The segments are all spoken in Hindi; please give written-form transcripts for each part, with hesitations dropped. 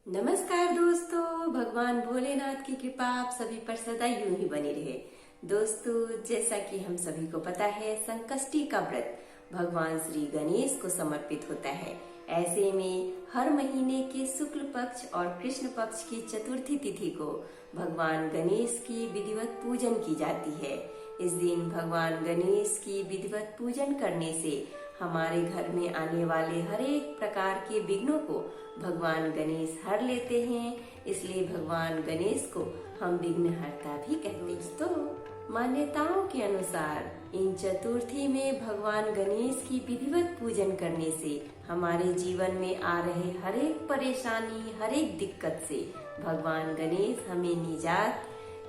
नमस्कार दोस्तों, भगवान भोलेनाथ की कृपा आप सभी पर सदा यूं ही बनी रहे। दोस्तों, जैसा कि हम सभी को पता है, संकष्टी का व्रत भगवान श्री गणेश को समर्पित होता है। ऐसे में हर महीने के शुक्ल पक्ष और कृष्ण पक्ष की चतुर्थी तिथि को भगवान गणेश की विधिवत पूजन की जाती है। इस दिन भगवान गणेश की विधिवत पूजन करने से हमारे घर में आने वाले हर एक प्रकार के विघ्नों को भगवान गणेश हर लेते हैं। इसलिए भगवान गणेश को हम विघ्नहर्ता भी कहते हैं। तो मान्यताओं के अनुसार इन चतुर्थी में भगवान गणेश की विधिवत पूजन करने से हमारे जीवन में आ रहे हर एक परेशानी, हर एक दिक्कत से भगवान गणेश हमें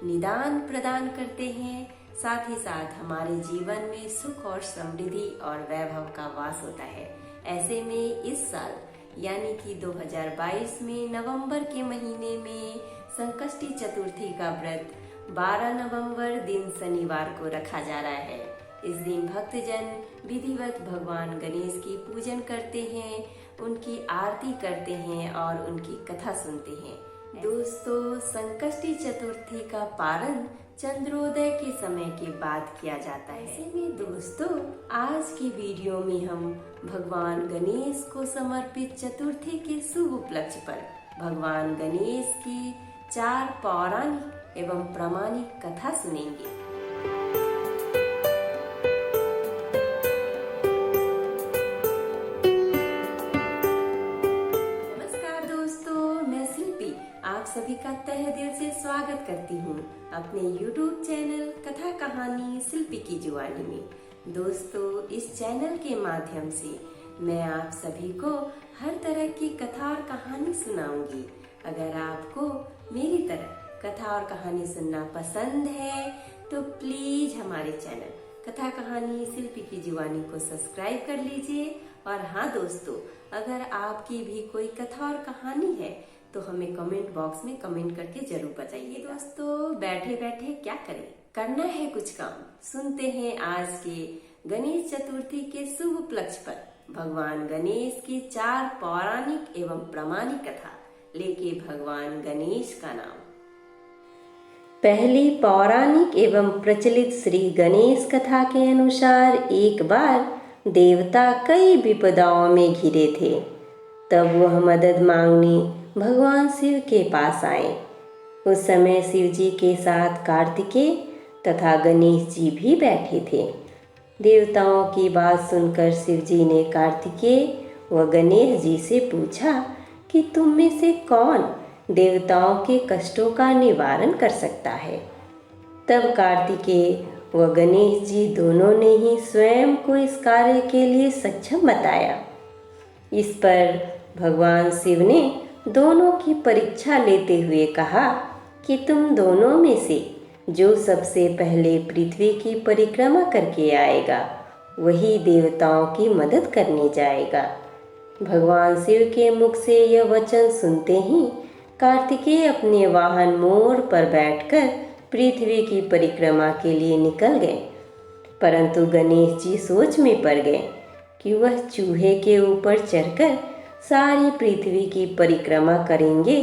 निदान प्रदान करते हैं। साथ ही साथ हमारे जीवन में सुख और समृद्धि और वैभव का वास होता है। ऐसे में इस साल यानी कि 2022 में नवंबर के महीने में संकष्टी चतुर्थी का व्रत 12 नवंबर दिन शनिवार को रखा जा रहा है। इस दिन भक्तजन विधिवत भगवान गणेश की पूजन करते हैं, उनकी आरती करते हैं और उनकी कथा सुनते हैं। दोस्तों, संकष्टी चतुर्थी का पारण चंद्रोदय के समय के बाद किया जाता है। ऐसे में दोस्तों, आज की वीडियो में हम भगवान गणेश को समर्पित चतुर्थी के शुभ उपलक्ष्य पर भगवान गणेश की 4 पौराणिक एवं प्रामाणिक कथा सुनेंगे। नमस्कार दोस्तों, मैं शिल्पी आप सभी का तहे दिल से स्वागत करती हूँ अपने YouTube चैनल कथा कहानी शिल्पी की जुबानी में। दोस्तों, इस चैनल के माध्यम से मैं आप सभी को हर तरह की कथा और कहानी सुनाऊंगी। अगर आपको मेरी तरह कथा और कहानी सुनना पसंद है तो प्लीज हमारे चैनल कथा कहानी शिल्पी की जुबानी को सब्सक्राइब कर लीजिए। और हाँ दोस्तों, अगर आपकी भी कोई कथा और कहानी है तो हमें कमेंट बॉक्स में कमेंट करके जरूर बताइए। दोस्तों, बैठे बैठे क्या करें, करना है कुछ काम। सुनते हैं आज के गणेश चतुर्थी के शुभ उपलक्ष्य पर भगवान गणेश की 4 पौराणिक एवं प्रामाणिक कथा लेके भगवान गणेश का नाम। पहली पौराणिक एवं प्रचलित श्री गणेश कथा के अनुसार एक बार देवता कई विपदाओं में घिरे थे। तब वह मदद मांगने भगवान शिव के पास आए। उस समय शिव जी के साथ कार्तिकेय तथा गणेश जी भी बैठे थे। देवताओं की बात सुनकर शिव जी ने कार्तिकेय व गणेश जी से पूछा कि तुम में से कौन देवताओं के कष्टों का निवारण कर सकता है। तब कार्तिकेय व गणेश जी दोनों ने ही स्वयं को इस कार्य के लिए सक्षम बताया। इस पर भगवान शिव ने दोनों की परीक्षा लेते हुए कहा कि तुम दोनों में से जो सबसे पहले पृथ्वी की परिक्रमा करके आएगा वही देवताओं की मदद करने जाएगा। भगवान शिव के मुख से यह वचन सुनते ही कार्तिकेय अपने वाहन मोर पर बैठकर पृथ्वी की परिक्रमा के लिए निकल गए। परंतु गणेश जी सोच में पड़ गए कि वह चूहे के ऊपर चढ़कर सारी पृथ्वी की परिक्रमा करेंगे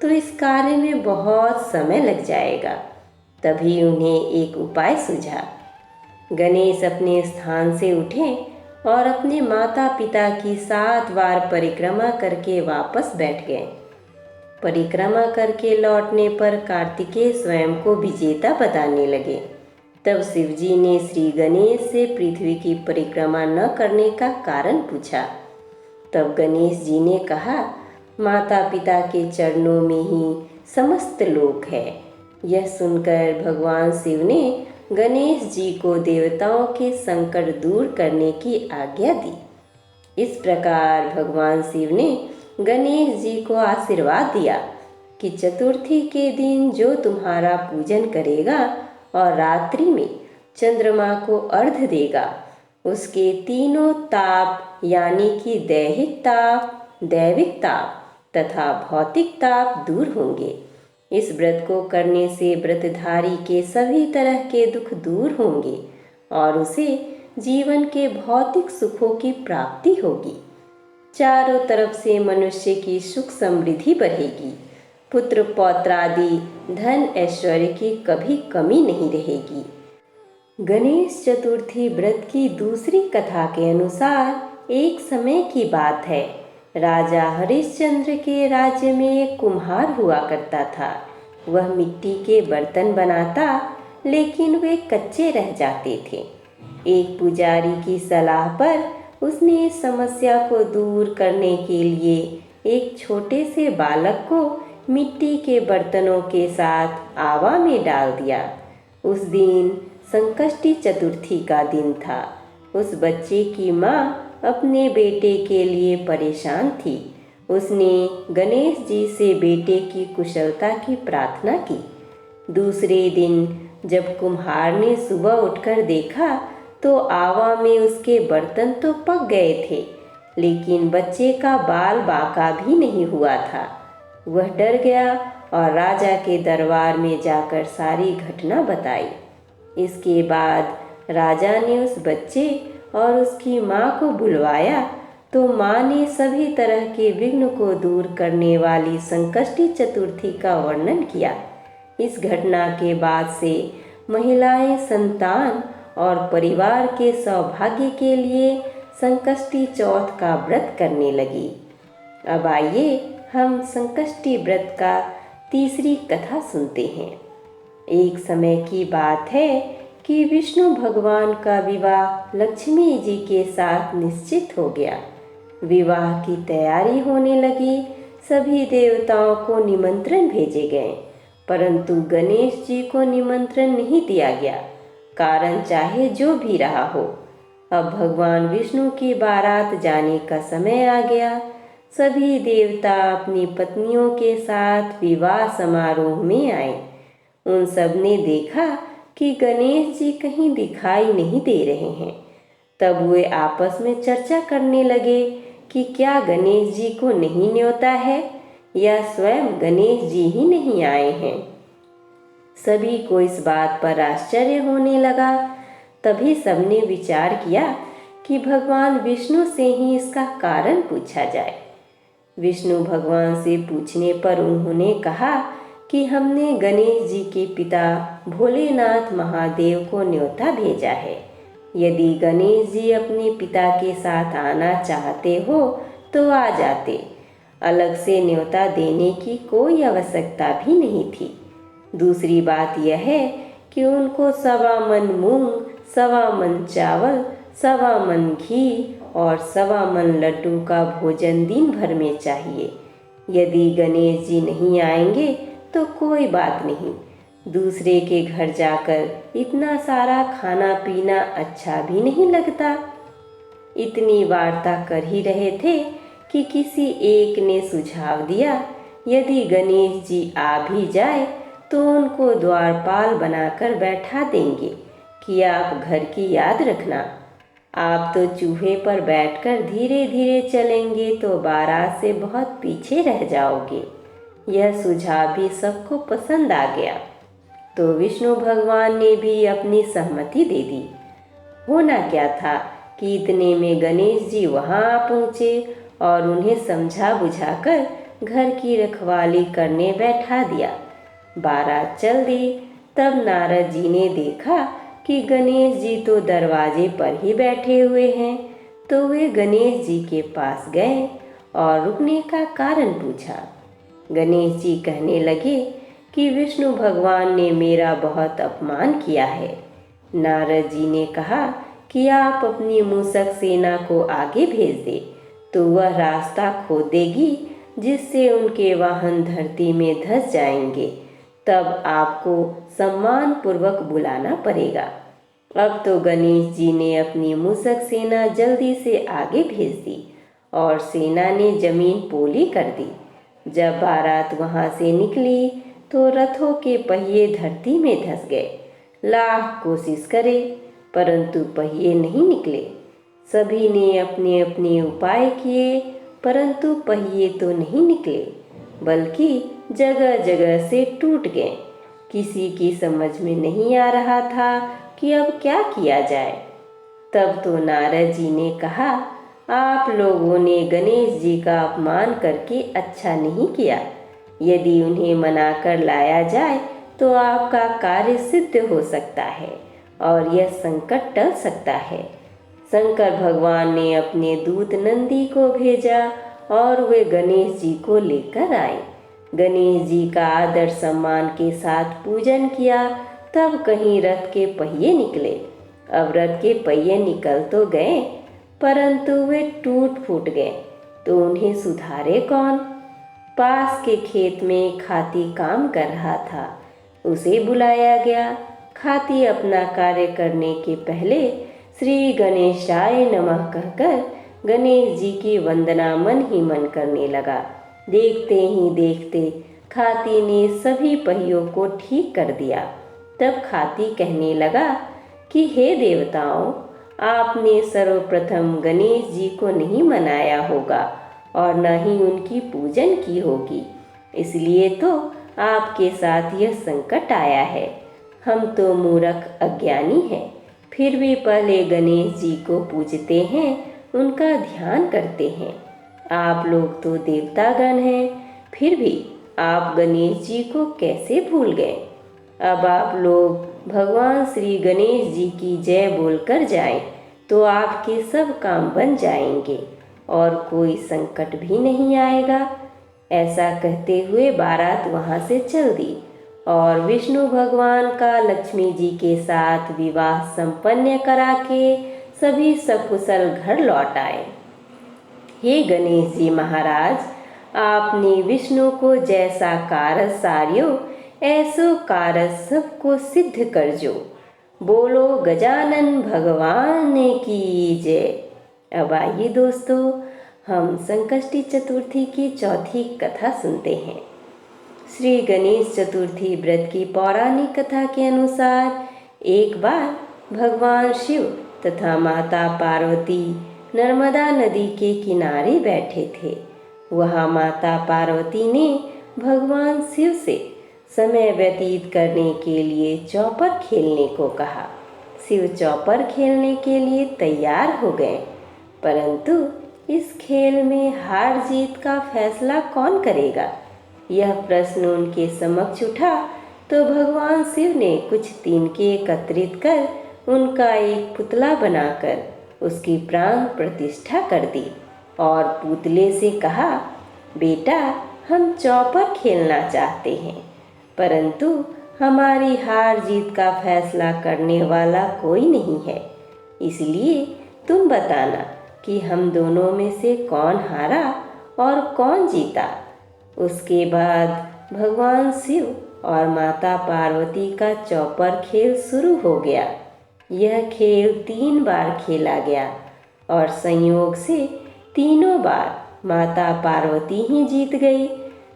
तो इस कार्य में बहुत समय लग जाएगा। तभी उन्हें एक उपाय सूझा। गणेश अपने स्थान से उठे और अपने माता पिता की 7 बार परिक्रमा करके वापस बैठ गए। परिक्रमा करके लौटने पर कार्तिकेय स्वयं को विजेता बताने लगे। तब शिव जी ने श्री गणेश से पृथ्वी की परिक्रमा न करने का कारण पूछा। तब गणेश जी ने कहा, माता पिता के चरणों में ही समस्त लोक है। यह सुनकर भगवान शिव ने गणेश जी को देवताओं के संकट दूर करने की आज्ञा दी। इस प्रकार भगवान शिव ने गणेश जी को आशीर्वाद दिया कि चतुर्थी के दिन जो तुम्हारा पूजन करेगा और रात्रि में चंद्रमा को अर्घ्य देगा उसके तीनों ताप यानी कि दैहिक ताप, दैविक ताप तथा भौतिक ताप दूर होंगे। इस व्रत को करने से व्रतधारी के सभी तरह के दुख दूर होंगे और उसे जीवन के भौतिक सुखों की प्राप्ति होगी। चारों तरफ से मनुष्य की सुख समृद्धि बढ़ेगी। पुत्र पौत्र आदि धन ऐश्वर्य की कभी कमी नहीं रहेगी। गणेश चतुर्थी व्रत की दूसरी कथा के अनुसार एक समय की बात है। राजा हरिश्चंद्र के राज्य में एक कुम्हार हुआ करता था। वह मिट्टी के बर्तन बनाता, लेकिन वे कच्चे रह जाते थे। एक पुजारी की सलाह पर उसने इस समस्या को दूर करने के लिए एक छोटे से बालक को मिट्टी के बर्तनों के साथ आवा में डाल दिया। उस दिन संकष्टी चतुर्थी का दिन था। उस बच्चे की माँ अपने बेटे के लिए परेशान थी। उसने गणेश जी से बेटे की कुशलता की प्रार्थना की। दूसरे दिन जब कुम्हार ने सुबह उठकर देखा तो आवा में उसके बर्तन तो पक गए थे, लेकिन बच्चे का बाल बांका भी नहीं हुआ था। वह डर गया और राजा के दरबार में जाकर सारी घटना बताई। इसके बाद राजा ने उस बच्चे और उसकी माँ को बुलवाया तो माँ ने सभी तरह के विघ्न को दूर करने वाली संकष्टी चतुर्थी का वर्णन किया। इस घटना के बाद से महिलाएं संतान और परिवार के सौभाग्य के लिए संकष्टी चौथ का व्रत करने लगी। अब आइए हम संकष्टी व्रत का तीसरी कथा सुनते हैं। एक समय की बात है कि विष्णु भगवान का विवाह लक्ष्मी जी के साथ निश्चित हो गया। विवाह की तैयारी होने लगी। सभी देवताओं को निमंत्रण भेजे गए, परंतु गणेश जी को निमंत्रण नहीं दिया गया। कारण चाहे जो भी रहा हो, अब भगवान विष्णु की बारात जाने का समय आ गया। सभी देवता अपनी पत्नियों के साथ विवाह समारोह में आए। उन सब ने देखा कि गणेश जी कहीं दिखाई नहीं दे रहे हैं। तब वे आपस में चर्चा करने लगे कि क्या गणेश जी को नहीं न्योता है या स्वयं गणेश जी ही नहीं आए हैं। सभी को इस बात पर आश्चर्य होने लगा। तभी सबने विचार किया कि भगवान विष्णु से ही इसका कारण पूछा जाए। विष्णु भगवान से पूछने पर उन्होंने कहा कि हमने गणेश जी के पिता भोलेनाथ महादेव को न्योता भेजा है। यदि गणेश जी अपने पिता के साथ आना चाहते हो तो आ जाते। अलग से न्योता देने की कोई आवश्यकता भी नहीं थी। दूसरी बात यह है कि उनको 1.25 मन मूंग, 1.25 मन चावल, 1.25 मन घी और 1.25 मन लड्डू का भोजन दिन भर में चाहिए। यदि गणेश जी नहीं आएंगे तो कोई बात नहीं, दूसरे के घर जाकर इतना सारा खाना पीना अच्छा भी नहीं लगता। इतनी वार्ता कर ही रहे थे कि किसी एक ने सुझाव दिया, यदि गणेश जी आ भी जाए तो उनको द्वारपाल बनाकर बैठा देंगे कि आप घर की याद रखना। आप तो चूहे पर बैठकर धीरे धीरे चलेंगे तो बारात से बहुत पीछे रह जाओगे। यह सुझाव भी सबको पसंद आ गया, तो विष्णु भगवान ने भी अपनी सहमति दे दी। होना क्या था कि इतने में गणेश जी वहां आ पहुँचे और उन्हें समझा बुझाकर घर की रखवाली करने बैठा दिया। बारात चल दी। तब नारद जी ने देखा कि गणेश जी तो दरवाजे पर ही बैठे हुए हैं, तो वे गणेश जी के पास गए और रुकने का कारण पूछा। गणेश जी कहने लगे कि विष्णु भगवान ने मेरा बहुत अपमान किया है। नारद जी ने कहा कि आप अपनी मूषक सेना को आगे भेज दे, तो वह रास्ता खोदेगी जिससे उनके वाहन धरती में धंस जाएंगे। तब आपको सम्मान पूर्वक बुलाना पड़ेगा। अब तो गणेश जी ने अपनी मूषक सेना जल्दी से आगे भेज दी और सेना ने जमीन पोली कर दी। जब बारात वहां से निकली तो रथों के पहिए धरती में धंस गए। लाख कोशिश करे परंतु पहिए नहीं निकले। सभी ने अपने अपने उपाय किए, परंतु पहिए तो नहीं निकले, बल्कि जगह जगह से टूट गए। किसी की समझ में नहीं आ रहा था कि अब क्या किया जाए। तब तो नारद जी ने कहा, आप लोगों ने गणेश जी का अपमान करके अच्छा नहीं किया। यदि उन्हें मनाकर लाया जाए तो आपका कार्य सिद्ध हो सकता है और यह संकट टल सकता है। शंकर भगवान ने अपने दूत नंदी को भेजा और वे गणेश जी को लेकर आए। गणेश जी का आदर सम्मान के साथ पूजन किया। तब कहीं रथ के पहिए निकले। अब रथ के पहिए निकल तो गए, परंतु वे टूट फूट गए, तो उन्हें सुधारे कौन? पास के खेत में खाती काम कर रहा था, उसे बुलाया गया। खाती अपना कार्य करने के पहले श्री गणेशाय नमः कहकर गणेश जी की वंदना मन ही मन करने लगा। देखते ही देखते खाती ने सभी पहियों को ठीक कर दिया। तब खाती कहने लगा कि हे देवताओं, आपने सर्वप्रथम गणेश जी को नहीं मनाया होगा और न ही उनकी पूजन की होगी, इसलिए तो आपके साथ यह संकट आया है। हम तो मूर्ख अज्ञानी हैं, फिर भी पहले गणेश जी को पूजते हैं, उनका ध्यान करते हैं। आप लोग तो देवतागण हैं, फिर भी आप गणेश जी को कैसे भूल गए? अब आप लोग भगवान श्री गणेश जी की जय बोलकर जाएं, तो आपके सब काम बन जाएंगे और कोई संकट भी नहीं आएगा। ऐसा कहते हुए बारात वहाँ से चल दी और विष्णु भगवान का लक्ष्मी जी के साथ विवाह संपन्न करा के सभी सकुशल घर लौट आए। हे गणेश जी महाराज, आपने विष्णु को जैसा कारज सार्यो, ऐसो कारज सबको सिद्ध कर जो। बोलो गजानन भगवान की जय। अब आइए दोस्तों, हम संकष्टी चतुर्थी की चौथी कथा सुनते हैं। श्री गणेश चतुर्थी व्रत की पौराणिक कथा के अनुसार एक बार भगवान शिव तथा माता पार्वती नर्मदा नदी के किनारे बैठे थे। वहाँ माता पार्वती ने भगवान शिव से समय व्यतीत करने के लिए चौपर खेलने को कहा। शिव चौपर खेलने के लिए तैयार हो गए, परंतु इस खेल में हार जीत का फैसला कौन करेगा, यह प्रश्न उनके समक्ष उठा। तो भगवान शिव ने कुछ तिनके एकत्रित कर उनका एक पुतला बनाकर उसकी प्राण प्रतिष्ठा कर दी और पुतले से कहा, बेटा, हम चौपर खेलना चाहते हैं, परंतु हमारी हार जीत का फैसला करने वाला कोई नहीं है, इसलिए तुम बताना कि हम दोनों में से कौन हारा और कौन जीता। उसके बाद भगवान शिव और माता पार्वती का चौपर खेल शुरू हो गया। यह खेल 3 बार खेला गया और संयोग से तीनों बार माता पार्वती ही जीत गई।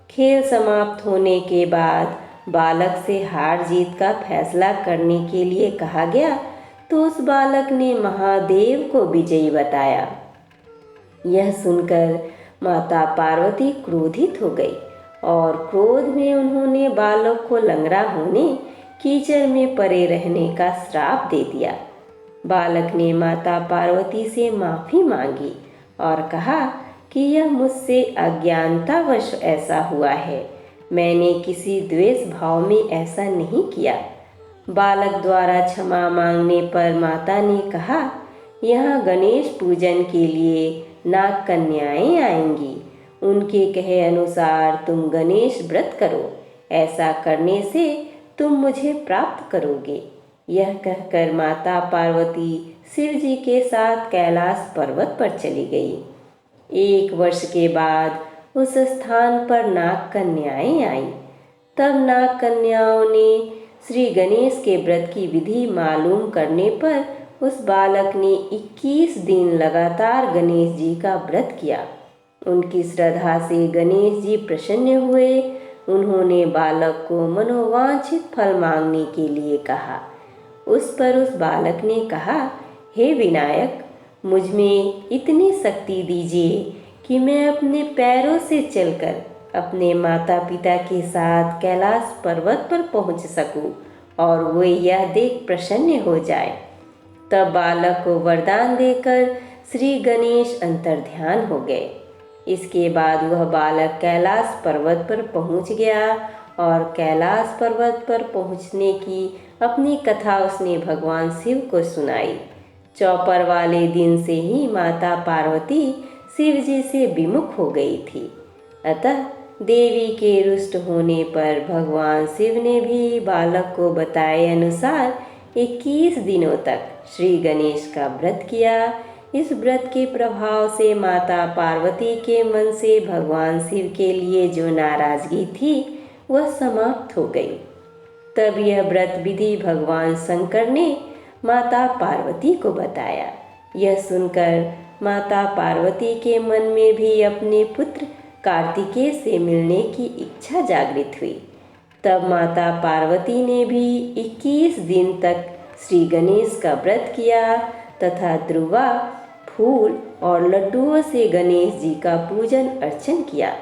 खेल समाप्त होने के बाद बालक से हार जीत का फैसला करने के लिए कहा गया, तो उस बालक ने महादेव को विजयी बताया। यह सुनकर माता पार्वती क्रोधित हो गई और क्रोध में उन्होंने बालक को लंगड़ा होने, कीचड़ में पड़े रहने का श्राप दे दिया। बालक ने माता पार्वती से माफ़ी मांगी और कहा कि यह मुझसे अज्ञानतावश ऐसा हुआ है, मैंने किसी द्वेष भाव में ऐसा नहीं किया। बालक द्वारा क्षमा मांगने पर माता ने कहा, यहाँ गणेश पूजन के लिए नाग कन्याएं आएंगी, उनके कहे अनुसार तुम गणेश व्रत करो, ऐसा करने से तुम मुझे प्राप्त करोगे। यह कहकर माता पार्वती शिव जी के साथ कैलाश पर्वत पर चली गई। 1 वर्ष के बाद उस स्थान पर नाग कन्याएं आईं। तब नाग कन्याओं ने श्री गणेश के व्रत की विधि मालूम करने पर उस बालक ने 21 दिन लगातार गणेश जी का व्रत किया। उनकी श्रद्धा से गणेश जी प्रसन्न हुए। उन्होंने बालक को मनोवांछित फल मांगने के लिए कहा। उस पर उस बालक ने कहा, हे विनायक, मुझ में इतनी शक्ति दीजिए कि मैं अपने पैरों से चलकर अपने माता पिता के साथ कैलाश पर्वत पर पहुंच सकूं और वे यह देख प्रसन्न हो जाए। तब बालक को वरदान देकर श्री गणेश अंतर्ध्यान हो गए। इसके बाद वह बालक कैलाश पर्वत पर पहुंच गया और कैलाश पर्वत पर पहुंचने की अपनी कथा उसने भगवान शिव को सुनाई। चौपर वाले दिन से ही माता पार्वती शिव जी से विमुख हो गई थी। अतः देवी के रुष्ट होने पर भगवान शिव ने भी बालक को बताए अनुसार 21 दिनों तक श्री गणेश का व्रत किया। इस व्रत के प्रभाव से माता पार्वती के मन से भगवान शिव के लिए जो नाराजगी थी वह समाप्त हो गई। तब यह व्रत विधि भगवान शंकर ने माता पार्वती को बताया। यह सुनकर माता पार्वती के मन में भी अपने पुत्र कार्तिकेय से मिलने की इच्छा जागृत हुई। तब माता पार्वती ने भी 21 दिन तक श्री गणेश का व्रत किया तथा ध्रुवा, फूल और लड्डुओं से गणेश जी का पूजन अर्चन किया।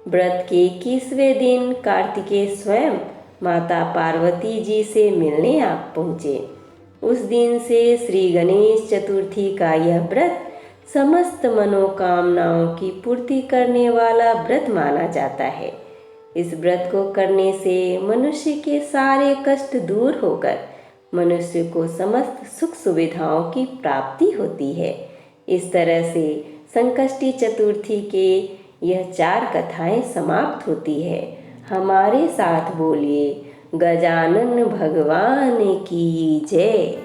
व्रत के 21वें दिन कार्तिकेय स्वयं माता पार्वती जी से मिलने आ पहुँचे। उस दिन से श्री गणेश चतुर्थी का यह व्रत समस्त मनोकामनाओं की पूर्ति करने वाला व्रत माना जाता है। इस व्रत को करने से मनुष्य के सारे कष्ट दूर होकर मनुष्य को समस्त सुख सुविधाओं की प्राप्ति होती है। इस तरह से संकष्टी चतुर्थी के यह 4 कथाएं समाप्त होती है। हमारे साथ बोलिए गजानन भगवान की जय।